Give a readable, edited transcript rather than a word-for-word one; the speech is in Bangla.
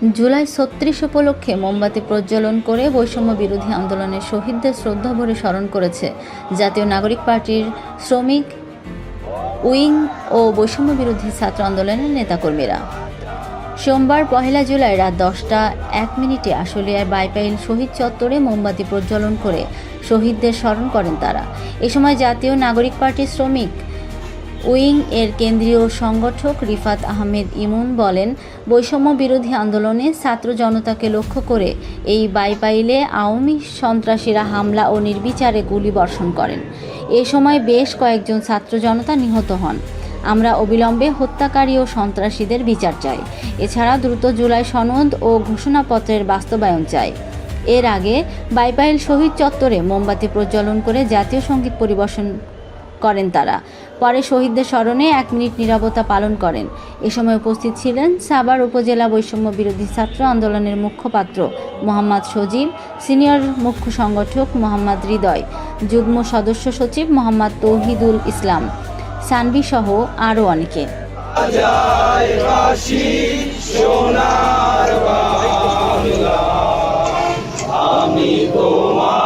জুলাই ৩৬ উপলক্ষে মোমবাতি প্রজ্বলন করে বৈষম্য বিরোধী আন্দোলনের শহীদদের শ্রদ্ধাভরে স্মরণ করেছে জাতীয় নাগরিক পার্টির শ্রমিক উইং ও বৈষম্য বিরোধী ছাত্র আন্দোলনের নেতাকর্মীরা। সোমবার ১ জুলাই রাত ১০টা ১ মিনিটে আশুলিয়ার বাইপাইল শহীদ চত্বরে মোমবাতি প্রজ্বলন করে শহীদদের স্মরণ করেন তারা। এ সময় জাতীয় নাগরিক পার্টির শ্রমিক উইং এর কেন্দ্রীয় সংগঠক রিফাত আহমেদ ইমন বলেন, বৈষম্য বিরোধী আন্দোলনে ছাত্র জনতাকে লক্ষ্য করে এই বাইপাইলে আওয়ামী সন্ত্রাসীরা হামলা ও নির্বিচারে গুলি বর্ষণ করেন। এ সময় বেশ কয়েকজন ছাত্র জনতা নিহত হন। আমরা অবিলম্বে হত্যাকারী ও সন্ত্রাসীদের বিচার চাই। এছাড়া দ্রুত জুলাই সনদ ও ঘোষণাপত্রের বাস্তবায়ন চাই। এর আগে বাইপাইল শহীদ চত্বরে মোমবাতি প্রজ্বলন করে জাতীয় সঙ্গীত পরিবেশন করেন তারা। পরে শহীদদের স্মরণে ১ মিনিট নীরবতা পালন করেন। এ সময় উপস্থিত ছিলেন সাভার উপজেলা বৈষম্য বিরোধী ছাত্র আন্দোলনের মুখপাত্র মোহাম্মদ সজীব, সিনিয়র মুখ্য সংগঠক মোহাম্মদ হৃদয়, যুগ্ম সদস্য সচিব মোহাম্মদ তৌহিদুল ইসলাম, সানভি সহ আরও অনেকে। আমি তোমার